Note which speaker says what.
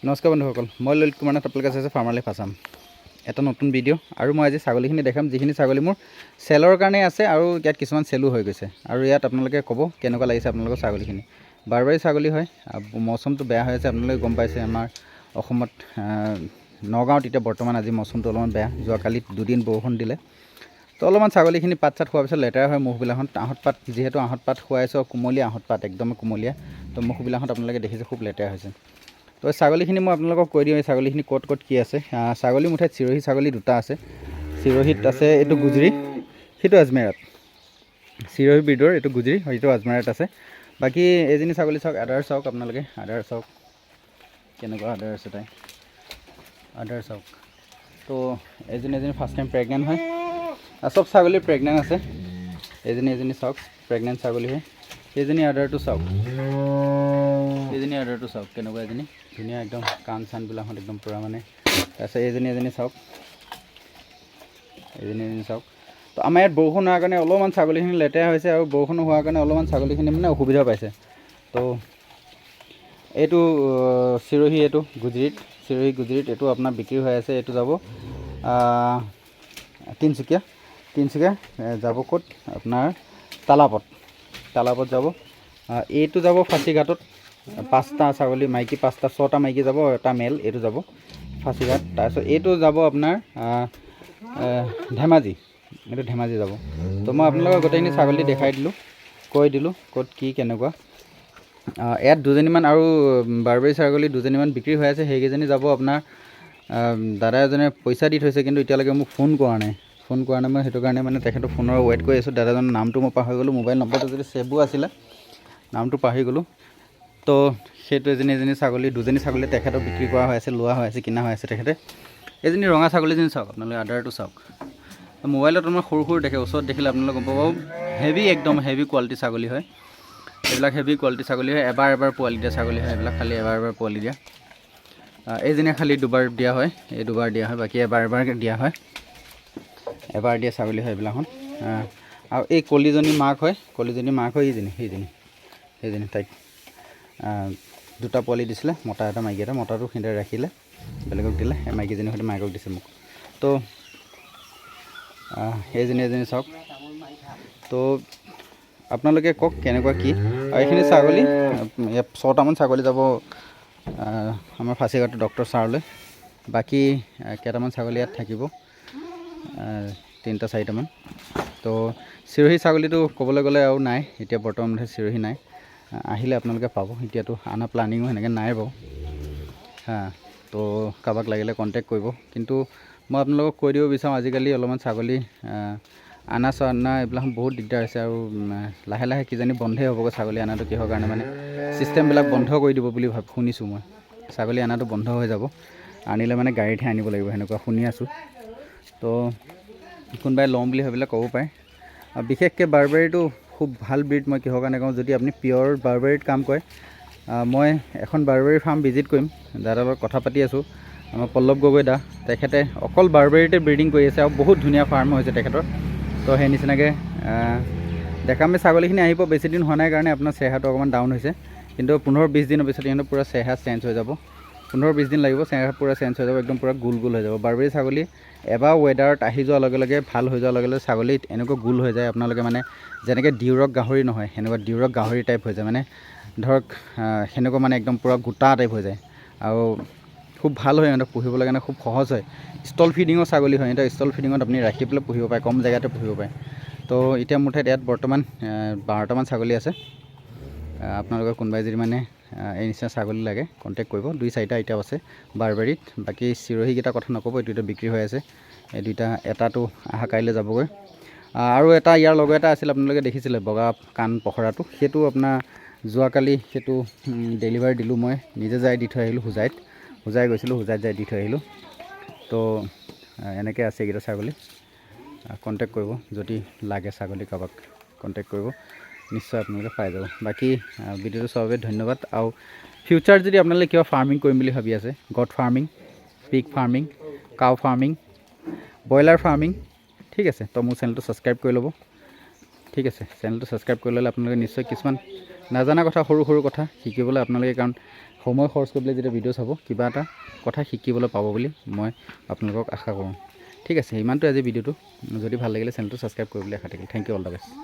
Speaker 1: নমস্কাৰ বন্ধুসকল, মই ললিত কুমাৰ নাথ, আপোনালোকে চাইছে ফাৰ্মাৰ লাইফ আছাম। এটা নতুন ভিডিঅ' আৰু মই আজি ছাগলীখিনি দেখাম, যিখিনি ছাগলী মোৰ চেলৰ কাৰণে আছে আৰু ইয়াত কিছুমান চেলো হৈ গৈছে। আৰু ইয়াত আপোনালোকে ক'ব কেনেকুৱা লাগিছে আপোনালোকৰ ছাগলীখিনি। বাৰবাৰী ছাগলী হয়, মৌচমটো বেয়া হৈ আছে, আপোনালোকে গম পাইছে। আমাৰ অসমত নগাঁৱত এতিয়া বৰ্তমান আজি মৌচমটো অলপমান বেয়া, যোৱাকালি দুদিন বৰষুণ দিলে, তো অলপমান ছাগলীখিনি পাত চাত খোৱাৰ পিছত লেতেৰা হয় মুখবিলাকত। আহঁত পাত, যিহেতু আহঁত পাত খুৱাইছোঁ, কুমলীয়া আহঁত পাত, একদমে কুমলীয়া, তো মুখবিলাকত আপোনালোকে দেখিছে খুব লেতেৰা হৈছে। তো ছাগলীখিনি মই আপোনালোকক কৈ দিওঁ, এই ছাগলীখিনি ক'ত ক'ত কি আছে। ছাগলী মুঠাত চিৰহী ছাগলী দুটা আছে। চিৰহীত আছে এইটো গুজৰি, সেইটো আজমেৰাত। চিৰহী ব্ৰিডৰ এইটো গুজৰি, এইটো আজমেৰাত আছে। বাকী এইজনী ছাগলী চাওক, আদাৰ চাওক আপোনালোকে, আদাৰ চাওক কেনেকুৱা আদাৰ আছে তাই, আদাৰ চাওক। তো এজনী ফাৰ্ষ্ট টাইম প্ৰেগনেণ্ট হয়, চব ছাগলী প্ৰেগনেণ্ট আছে। এজনী চাওক প্ৰেগনেণ্ট ছাগলী হয়। এইজনী আদাৰটো চাওক, এইজনী আদাৰটো চাওক কেনেকুৱা, এজনী ধুনীয়া একদম, কাণ চানবিলাকত একদম পূৰা মানে। তাৰপিছত এইজনী চাওক, এইজনী চাওক। তো আমাৰ ইয়াত বৰষুণ হোৱাৰ কাৰণে অলপমান ছাগলীখিনি লেতেৰা হৈছে, আৰু বৰষুণ হোৱাৰ কাৰণে অলপমান ছাগলীখিনি মানে অসুবিধা পাইছে। তো এইটো চিৰহী, এইটো গুজৰিত, চিৰহী গুজৰিত, এইটো আপোনাৰ বিক্ৰী হৈ আছে। এইটো যাব তিনিচুকীয়া যাব ক'ত আপোনাৰ তালাপত যাব। এইটো যাব ফাঁচীঘাটত, 5টা ছাগলী, মাইকী 5টা, 6টা মাইকী যাব, এটা মেল, এইটো যাব ফাঁচীঘাট। তাৰপিছত এইটো যাব আপোনাৰ ধেমাজি, এইটো ধেমাজি যাব। তো মই আপোনালোকক গোটেইখিনি ছাগলী দেখাই দিলোঁ, কৈ দিলোঁ ক'ত কি কেনেকুৱা। ইয়াত দুজনীমান আৰু বাৰবাৰী ছাগলী দুজনীমান বিক্ৰী হৈ আছে, সেইকেইজনী যাব আপোনাৰ দাদা এজনে পইচা দি থৈছে, কিন্তু এতিয়ালৈকে মোক ফোন কৰা নাই। মই সেইটো কাৰণে মানে তেখেতৰ ফোনৰ ৱেইট কৰি আছোঁ। দাদাজনৰ নামটো মই পাহৰি গ'লোঁ, মোবাইল নম্বৰটো যদি ছেভো আছিলে, নামটো পাহৰি গ'লোঁ। তো সেইটো এজনী ছাগলী, দুজনী ছাগলী তেখেতৰ বিক্ৰী কৰা হৈ আছে, লোৱা হৈ আছে, কিনা হৈ আছে তেখেতে। এজনী ৰঙা ছাগলীজনী চাওক আপোনালোকে, আদাৰটো চাওক। মোবাইলত আমাৰ সৰু দেখে, ওচৰত দেখিলে আপোনালোকে গম পাব, হেভি, একদম হেভি কোৱালিটি ছাগলী হয় এইবিলাক, হেভি কোৱালিটি ছাগলী হয়। এবাৰ পোৱালি দিয়া ছাগলী হয় এইবিলাক, খালি এবাৰ পোৱালি দিয়া। এইজনীয়ে খালি দুবাৰ দিয়া হয়, এই দুবাৰ দিয়া হয়, বাকী এবাৰ দিয়া হয়, এবাৰ দিয়া ছাগলী হয় এইবিলাকখন। আৰু এই কলিজনী মাক হয়, সেইজনী তাইক দুটা পোৱালি দিছিলে, মতা এটা মাইকী এটা। মতাটো সিহঁতে ৰাখিলে, বেলেগক দিলে, মাইকীজনীৰ সৈতে মাইকক দিছে মোক। তো এইজনী চাওক। তো আপোনালোকে কওক কেনেকুৱা কি। আৰু এইখিনি ছাগলী 6টামান ছাগলী যাব আমাৰ ফাঁচীঘাটৰ ডক্টৰ ছাৰলৈ। বাকী কেইটামান ছাগলী ইয়াত থাকিব, 3-4টামান। তো চিৰহী ছাগলীটো ক'বলৈ গ'লে আৰু নাই এতিয়া বৰ্তমান, চিৰহী নাই। আহিলে আপোনালোকে পাব, এতিয়াতো আনা প্লানিঙো সেনেকৈ নাই বাৰু। তো কাৰোবাক লাগিলে কণ্টেক্ট কৰিব। কিন্তু মই আপোনালোকক কৈ দিব বিচাৰোঁ, আজিকালি অলপমান ছাগলী আনা এইবিলাক বহুত দিগদাৰ হৈছে, আৰু লাহে লাহে কিজানি বন্ধই হ'বগৈ ছাগলী আনাটো। কিহৰ কাৰণে মানে ছিষ্টেমবিলাক বন্ধ কৰি দিব বুলি শুনিছোঁ মই। ছাগলী আনাটো বন্ধ হৈ যাব, আনিলে মানে গাড়ীতহে আনিব লাগিব, সেনেকুৱা শুনি আছোঁ। তো কোনোবাই লওঁ বুলি ভাবিলে ক'ব পাৰে। আৰু বিশেষকৈ বাৰবাৰীটো খুব ভাল ব্ৰীড। মই কিহৰ কাৰণে কওঁ, যদি আপুনি পিয়ৰ বাৰবাৰীত কাম কৰে, মই এখন বাৰবাৰী ফাৰ্ম ভিজিট কৰিম, দাদাৰ লগত কথা পাতি আছোঁ, আমাৰ পল্লৱ গগৈ দা। তেখেতে অকল বাৰবাৰীতে ব্ৰিডিং কৰি আছে, আৰু বহুত ধুনীয়া ফাৰ্ম হৈছে তেখেতৰ। তো সেই নিচিনাকৈ দেখাম। ছাগলীখিনি আহিব, বেছি দিন হোৱা নাই কাৰণে আপোনাৰ চেহেৰাটো অকণমান ডাউন হৈছে, কিন্তু 15-20 দিনৰ পিছত সিহঁতৰ পূৰা চেহেৰা চেঞ্জ হৈ যাব। 15-20 দিন লাগিব, চেহেৰা পূৰা চেঞ্জ হৈ যাব, একদম পূৰা গোল হৈ যাব। বাৰবাৰী ছাগলী এবাৰ ৱেডাৰত আহি যোৱাৰ লগে লগে, ভাল হৈ যোৱাৰ লগে লগে ছাগলী এনেকুৱা গোল হৈ যায়, আপোনালোকে মানে যেনেকৈ ডিউৰক গাহৰি নহয়, সেনেকুৱা ডিউৰক গাহৰি টাইপ হৈ যায়, মানে ধৰক সেনেকুৱা মানে একদম পূৰা গোটা টাইপ হৈ যায়। আৰু খুব ভাল হয়, সিহঁতক পুহিবলৈ কাৰণে খুব সহজ হয়। ষ্টল ফিডিঙৰ ছাগলী হয়, সিহঁতৰ ষ্টল ফিডিঙত আপুনি ৰাখি পেলাই পুহিব পাৰে, কম জেগাতে পুহিব পাৰে। তো এতিয়া মোৰ ঠাইত ইয়াত বৰ্তমান 12টামান ছাগলী আছে। আপোনালোকৰ কোনোবাই যদি মানে এই নিচিনা ছাগলী লাগে কণ্টেক্ট কৰিব। 2-4টা এতিয়াও আছে বাৰবাৰীত। বাকী চিৰহীকেইটা কথা নক'ব, এইটো এতিয়া বিক্ৰী হৈ আছে। এই দুইটা, এটাটো অহা কাইলৈ যাবগৈ। আৰু এটা ইয়াৰ লগৰ এটা আছিল, আপোনালোকে দেখিছিলে বগা কাণ পখৰাটো, সেইটো আপোনাৰ যোৱাকালি সেইটো ডেলিভাৰী দিলোঁ। মই নিজে যাই দি থৈ আহিলোঁ, হোজাই গৈছিলোঁ, হোজাইত যাই দি থৈ আহিলোঁ। তো এনেকৈ আছে এইকেইটা ছাগলী। কণ্টেক্ট কৰিব, যদি লাগে ছাগলী কাৰোবাক কণ্টেক্ট কৰিব, নিশ্চয় আপোনালোকে পাই যাব। বাকী ভিডিঅ'টো চোৱাৰ বাবে ধন্যবাদ। আৰু ফিউচাৰ যদি আপোনালোকে কিবা ফাৰ্মিং কৰিম বুলি ভাবি আছে, god farming, pig farming, cow farming, broiler farming, ঠিক আছে, তো মোৰ চেনেলটো ছাবস্ক্ৰাইব কৰি ল'ব। ঠিক আছে, চেনেলটো ছাবস্ক্ৰাইব কৰি ল'লে আপোনালোকে নিশ্চয় কিছুমান নাজানা কথা, সৰু কথা শিকিবলৈ আপোনালোকে, কাৰণ সময় খৰচ কৰি পেলাই যেতিয়া ভিডিঅ' চাব কিবা এটা কথা শিকিবলৈ পাব বুলি মই আপোনালোকক আশা কৰোঁ। ঠিক আছে, ইমানটো আজি ভিডিঅ'টো। যদি ভাল লাগিলে চেনেলটো ছাবস্ক্ৰাইব কৰিবলৈ আশা থাকিল। Thank you, all the best.